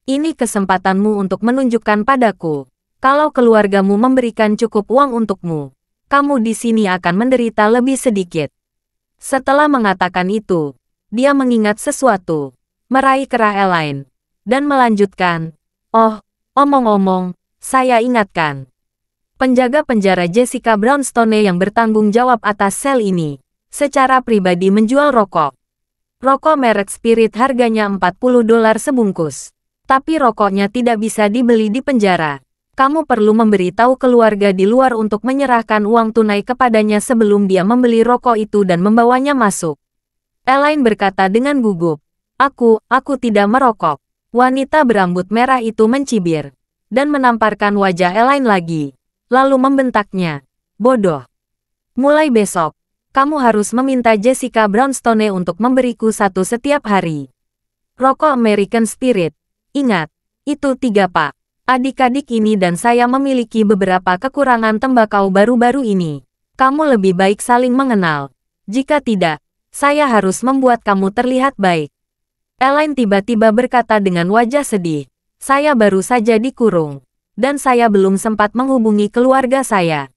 Ini kesempatanmu untuk menunjukkan padaku, kalau keluargamu memberikan cukup uang untukmu, kamu di sini akan menderita lebih sedikit." Setelah mengatakan itu, dia mengingat sesuatu, meraih kerah Elaine, dan melanjutkan, "Oh, omong-omong, saya ingatkan. Penjaga penjara Jessica Brownstone yang bertanggung jawab atas sel ini, secara pribadi menjual rokok. Rokok merek Spirit harganya $40 sebungkus. Tapi rokoknya tidak bisa dibeli di penjara. Kamu perlu memberitahu keluarga di luar untuk menyerahkan uang tunai kepadanya sebelum dia membeli rokok itu dan membawanya masuk." Elaine berkata dengan gugup, Aku tidak merokok." Wanita berambut merah itu mencibir, dan menamparkan wajah Elaine lagi, lalu membentaknya, "Bodoh. Mulai besok, kamu harus meminta Jessica Brownstone untuk memberiku satu setiap hari. Rokok American Spirit. Ingat, itu 3 pak. Adik-adik ini dan saya memiliki beberapa kekurangan tembakau baru-baru ini. Kamu lebih baik saling mengenal. Jika tidak, saya harus membuat kamu terlihat baik." Elaine tiba-tiba berkata dengan wajah sedih, "Saya baru saja dikurung, dan saya belum sempat menghubungi keluarga saya.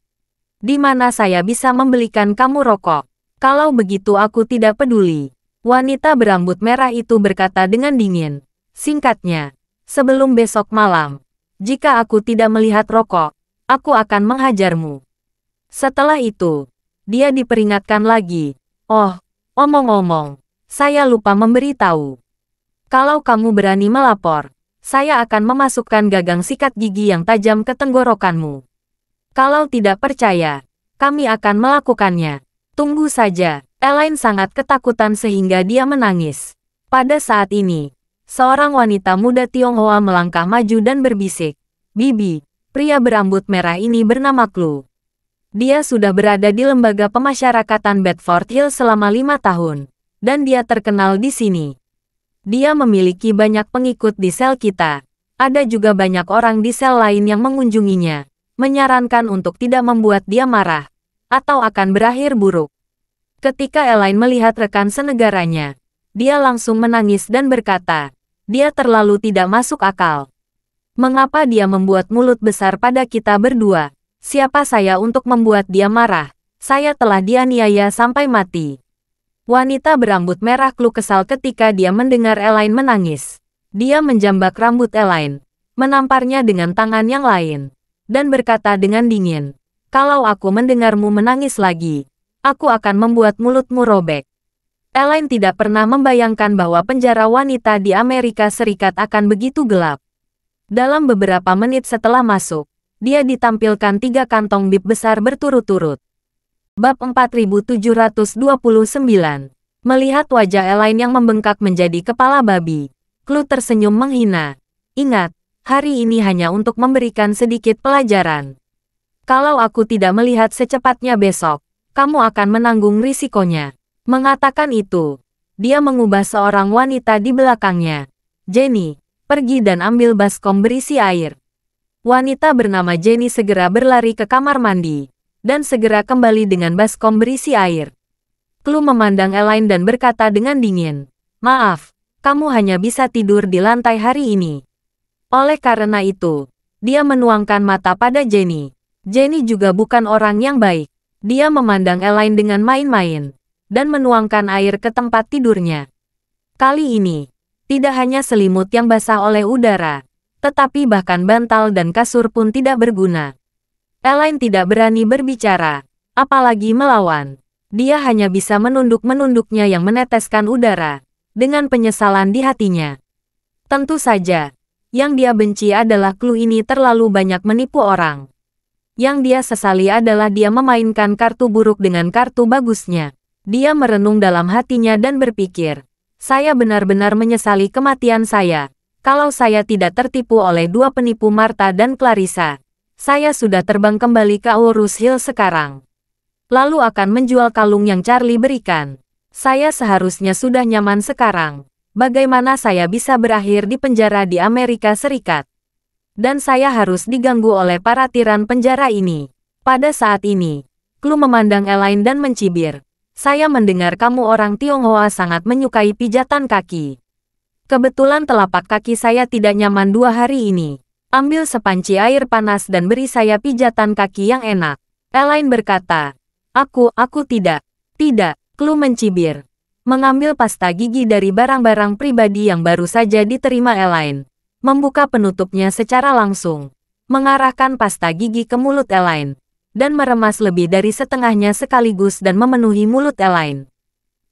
Di mana saya bisa membelikan kamu rokok? Kalau begitu aku tidak peduli." Wanita berambut merah itu berkata dengan dingin, "Singkatnya, sebelum besok malam, jika aku tidak melihat rokok, aku akan menghajarmu." Setelah itu, dia diperingatkan lagi, "Oh, omong-omong, saya lupa memberitahu. Kalau kamu berani melapor, saya akan memasukkan gagang sikat gigi yang tajam ke tenggorokanmu. Kalau tidak percaya, kami akan melakukannya. Tunggu saja." Elaine sangat ketakutan sehingga dia menangis. Pada saat ini, seorang wanita muda Tionghoa melangkah maju dan berbisik, "Bibi, pria berambut merah ini bernama Klu. Dia sudah berada di lembaga pemasyarakatan Bedford Hills selama 5 tahun, dan dia terkenal di sini. Dia memiliki banyak pengikut di sel kita. Ada juga banyak orang di sel lain yang mengunjunginya, menyarankan untuk tidak membuat dia marah, atau akan berakhir buruk." Ketika Elaine melihat rekan senegaranya, dia langsung menangis dan berkata, "Dia terlalu tidak masuk akal. Mengapa dia membuat mulut besar pada kita berdua? Siapa saya untuk membuat dia marah? Saya telah dianiaya sampai mati." Wanita berambut merah Klu kesal ketika dia mendengar Elaine menangis. Dia menjambak rambut Elaine, menamparnya dengan tangan yang lain, dan berkata dengan dingin, "Kalau aku mendengarmu menangis lagi, aku akan membuat mulutmu robek." Elaine tidak pernah membayangkan bahwa penjara wanita di Amerika Serikat akan begitu gelap. Dalam beberapa menit setelah masuk, dia ditampilkan 3 kantong bib besar berturut-turut. Bab 4729. Melihat wajah Elaine yang membengkak menjadi kepala babi, Klu tersenyum menghina. "Ingat, hari ini hanya untuk memberikan sedikit pelajaran. Kalau aku tidak melihat secepatnya besok, kamu akan menanggung risikonya." Mengatakan itu, dia mengubah seorang wanita di belakangnya. "Jenny, pergi dan ambil baskom berisi air." Wanita bernama Jenny segera berlari ke kamar mandi, dan segera kembali dengan baskom berisi air. Klu memandang Elaine dan berkata dengan dingin, "Maaf, kamu hanya bisa tidur di lantai hari ini." Oleh karena itu, dia menuangkan mata pada Jenny. Jenny juga bukan orang yang baik. Dia memandang Elaine dengan main-main, dan menuangkan air ke tempat tidurnya. Kali ini, tidak hanya selimut yang basah oleh udara, tetapi bahkan bantal dan kasur pun tidak berguna. Elaine tidak berani berbicara, apalagi melawan. Dia hanya bisa menunduk-menunduknya yang meneteskan udara, dengan penyesalan di hatinya. Tentu saja, yang dia benci adalah Clue ini terlalu banyak menipu orang. Yang dia sesali adalah dia memainkan kartu buruk dengan kartu bagusnya. Dia merenung dalam hatinya dan berpikir, saya benar-benar menyesali kematian saya. Kalau saya tidak tertipu oleh dua penipu Martha dan Clarissa, saya sudah terbang kembali ke Aurus Hill sekarang. Lalu akan menjual kalung yang Charlie berikan. Saya seharusnya sudah nyaman sekarang. Bagaimana saya bisa berakhir di penjara di Amerika Serikat? Dan saya harus diganggu oleh para tiran penjara ini. Pada saat ini, Clue memandang Elaine dan mencibir. Saya mendengar kamu orang Tionghoa sangat menyukai pijatan kaki. Kebetulan telapak kaki saya tidak nyaman 2 hari ini. Ambil sepanci air panas dan beri saya pijatan kaki yang enak. Elaine berkata. Aku tidak. Tidak, Clue mencibir. Mengambil pasta gigi dari barang-barang pribadi yang baru saja diterima Elaine. Membuka penutupnya secara langsung. Mengarahkan pasta gigi ke mulut Elaine. Dan meremas lebih dari setengahnya sekaligus dan memenuhi mulut Elaine.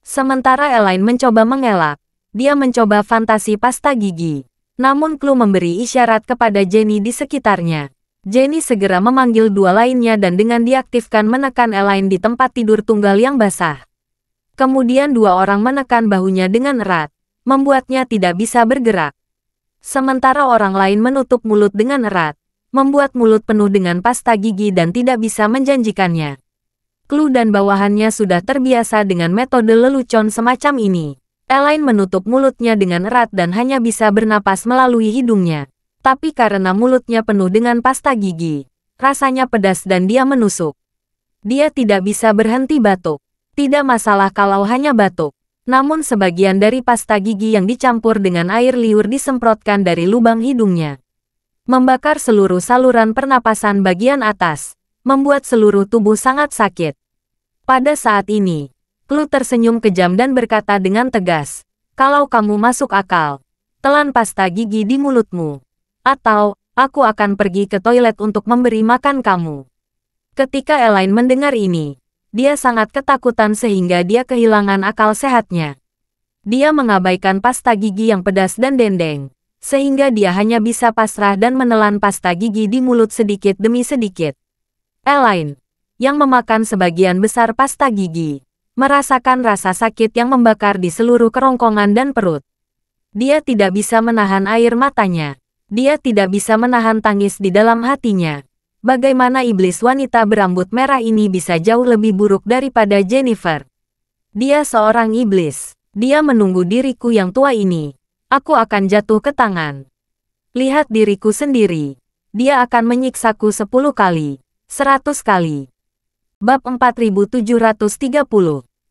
Sementara Elaine mencoba mengelak. Dia mencoba fantasi pasta gigi. Namun Clue memberi isyarat kepada Jenny di sekitarnya. Jenny segera memanggil 2 lainnya dan dengan diaktifkan menekan Elaine di tempat tidur tunggal yang basah. Kemudian 2 orang menekan bahunya dengan erat, membuatnya tidak bisa bergerak. Sementara orang lain menutup mulut dengan erat, membuat mulut penuh dengan pasta gigi dan tidak bisa menjanjikannya. Clue dan bawahannya sudah terbiasa dengan metode lelucon semacam ini. Elaine menutup mulutnya dengan erat dan hanya bisa bernapas melalui hidungnya. Tapi karena mulutnya penuh dengan pasta gigi, rasanya pedas dan dia menusuk. Dia tidak bisa berhenti batuk. Tidak masalah kalau hanya batuk. Namun sebagian dari pasta gigi yang dicampur dengan air liur disemprotkan dari lubang hidungnya. Membakar seluruh saluran pernapasan bagian atas, membuat seluruh tubuh sangat sakit. Pada saat ini, Clue tersenyum kejam dan berkata dengan tegas, kalau kamu masuk akal, telan pasta gigi di mulutmu. Atau, aku akan pergi ke toilet untuk memberi makan kamu. Ketika Elaine mendengar ini, dia sangat ketakutan sehingga dia kehilangan akal sehatnya. Dia mengabaikan pasta gigi yang pedas dan dendeng, sehingga dia hanya bisa pasrah dan menelan pasta gigi di mulut sedikit demi sedikit. Elaine, yang memakan sebagian besar pasta gigi, merasakan rasa sakit yang membakar di seluruh kerongkongan dan perut. Dia tidak bisa menahan air matanya. Dia tidak bisa menahan tangis di dalam hatinya. Bagaimana iblis wanita berambut merah ini bisa jauh lebih buruk daripada Jennifer? Dia seorang iblis. Dia menunggu diriku yang tua ini. Aku akan jatuh ke tangan. Lihat diriku sendiri. Dia akan menyiksaku 10 kali. 100 kali. Bab 4730.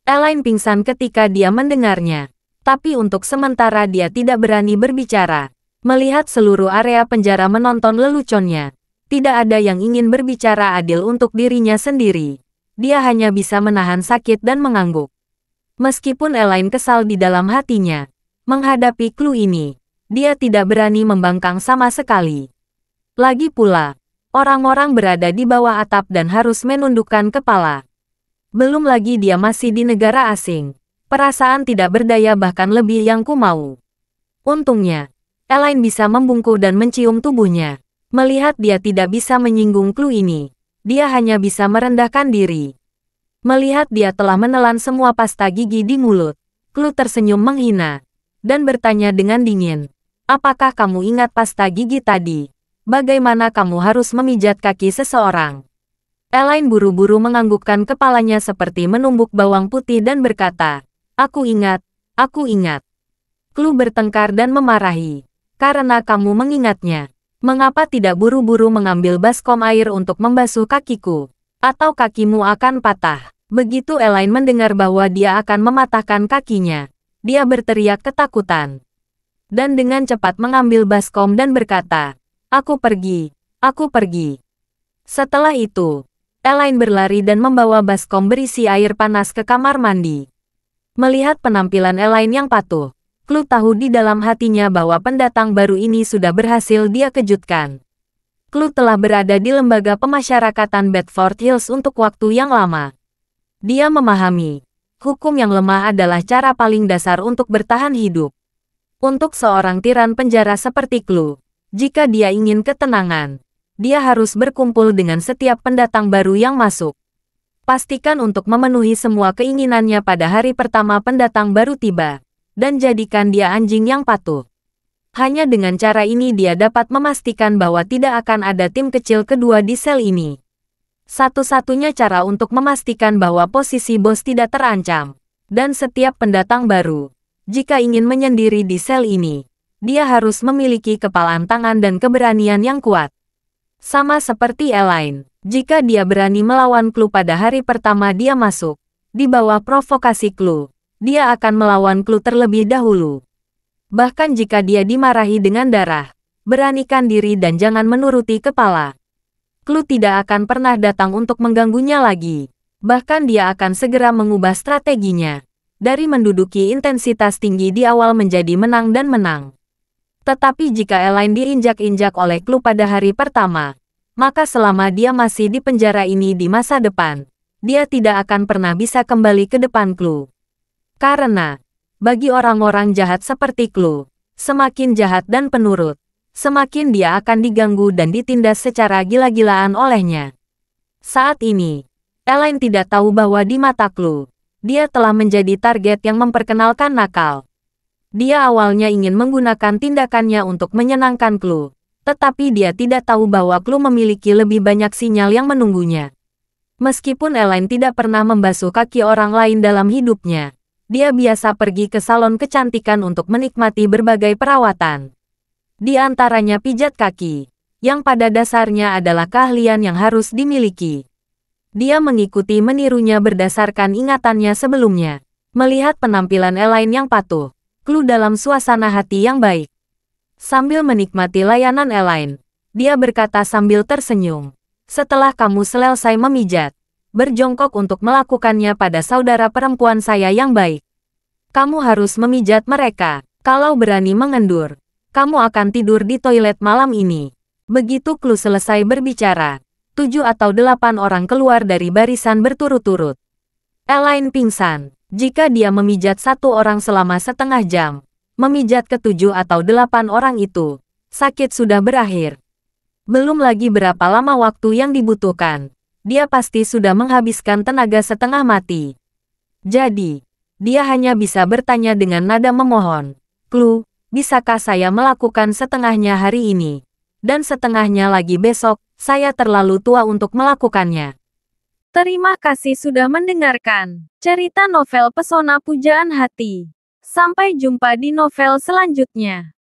Elaine pingsan ketika dia mendengarnya. Tapi untuk sementara dia tidak berani berbicara. Melihat seluruh area penjara menonton leluconnya, tidak ada yang ingin berbicara adil untuk dirinya sendiri. Dia hanya bisa menahan sakit dan mengangguk. Meskipun Elaine kesal di dalam hatinya, menghadapi Clue ini, dia tidak berani membangkang sama sekali. Lagi pula, orang-orang berada di bawah atap dan harus menundukkan kepala. Belum lagi dia masih di negara asing. Perasaan tidak berdaya bahkan lebih yang ku mau. Untungnya, Elaine bisa membungkuk dan mencium tubuhnya. Melihat dia tidak bisa menyinggung Clue ini, dia hanya bisa merendahkan diri. Melihat dia telah menelan semua pasta gigi di mulut, Clue tersenyum menghina, dan bertanya dengan dingin, apakah kamu ingat pasta gigi tadi? Bagaimana kamu harus memijat kaki seseorang? Elaine buru-buru menganggukkan kepalanya seperti menumbuk bawang putih dan berkata, aku ingat, aku ingat. Clue bertengkar dan memarahi. Karena kamu mengingatnya, mengapa tidak buru-buru mengambil baskom air untuk membasuh kakiku? Atau kakimu akan patah. Begitu Elaine mendengar bahwa dia akan mematahkan kakinya, dia berteriak ketakutan. Dan dengan cepat mengambil baskom dan berkata, aku pergi, aku pergi. Setelah itu, Elaine berlari dan membawa baskom berisi air panas ke kamar mandi. Melihat penampilan Elaine yang patuh, Clue tahu di dalam hatinya bahwa pendatang baru ini sudah berhasil dia kejutkan. Clue telah berada di lembaga pemasyarakatan Bedford Hills untuk waktu yang lama. Dia memahami, Hukum yang lemah adalah cara paling dasar untuk bertahan hidup. Untuk seorang tiran penjara seperti Clue, jika dia ingin ketenangan, dia harus berkumpul dengan setiap pendatang baru yang masuk. Pastikan untuk memenuhi semua keinginannya pada hari pertama pendatang baru tiba, dan jadikan dia anjing yang patuh. Hanya dengan cara ini dia dapat memastikan bahwa tidak akan ada tim kecil kedua di sel ini. Satu-satunya cara untuk memastikan bahwa posisi bos tidak terancam, dan setiap pendatang baru, jika ingin menyendiri di sel ini, dia harus memiliki kepalan tangan dan keberanian yang kuat. Sama seperti Elaine, jika dia berani melawan Clue pada hari pertama dia masuk, di bawah provokasi Clue, dia akan melawan Clue terlebih dahulu. Bahkan jika dia dimarahi dengan darah, beranikan diri dan jangan menuruti kepala. Clue tidak akan pernah datang untuk mengganggunya lagi. Bahkan dia akan segera mengubah strateginya. Dari menduduki intensitas tinggi di awal menjadi menang dan menang. Tetapi jika Elaine diinjak-injak oleh Clue pada hari pertama, maka selama dia masih di penjara ini di masa depan, dia tidak akan pernah bisa kembali ke depan Clue. Karena bagi orang-orang jahat seperti Clue, semakin jahat dan penurut, semakin dia akan diganggu dan ditindas secara gila-gilaan olehnya. Saat ini, Elaine tidak tahu bahwa di mata Clue, dia telah menjadi target yang memperkenalkan nakal. Dia awalnya ingin menggunakan tindakannya untuk menyenangkan Clue, tetapi dia tidak tahu bahwa Clue memiliki lebih banyak sinyal yang menunggunya. Meskipun Elaine tidak pernah membasuh kaki orang lain dalam hidupnya, dia biasa pergi ke salon kecantikan untuk menikmati berbagai perawatan. Di antaranya pijat kaki, yang pada dasarnya adalah keahlian yang harus dimiliki. Dia mengikuti menirunya berdasarkan ingatannya sebelumnya. Melihat penampilan Elaine yang patuh, Clue dalam suasana hati yang baik. Sambil menikmati layanan Elaine, dia berkata sambil tersenyum. Setelah kamu selesai memijat, berjongkok untuk melakukannya pada saudara perempuan saya yang baik. Kamu harus memijat mereka. Kalau berani mengendur, kamu akan tidur di toilet malam ini. Begitu Clue selesai berbicara, 7 atau 8 orang keluar dari barisan berturut-turut. Elaine pingsan. Jika dia memijat satu orang selama setengah jam, memijat ke-7 atau 8 orang itu, sakit sudah berakhir. Belum lagi berapa lama waktu yang dibutuhkan. Dia pasti sudah menghabiskan tenaga setengah mati. Jadi, dia hanya bisa bertanya dengan nada memohon. Clue, bisakah saya melakukan setengahnya hari ini? Dan setengahnya lagi besok, saya terlalu tua untuk melakukannya. Terima kasih sudah mendengarkan cerita novel Pesona Pujaan Hati. Sampai jumpa di novel selanjutnya.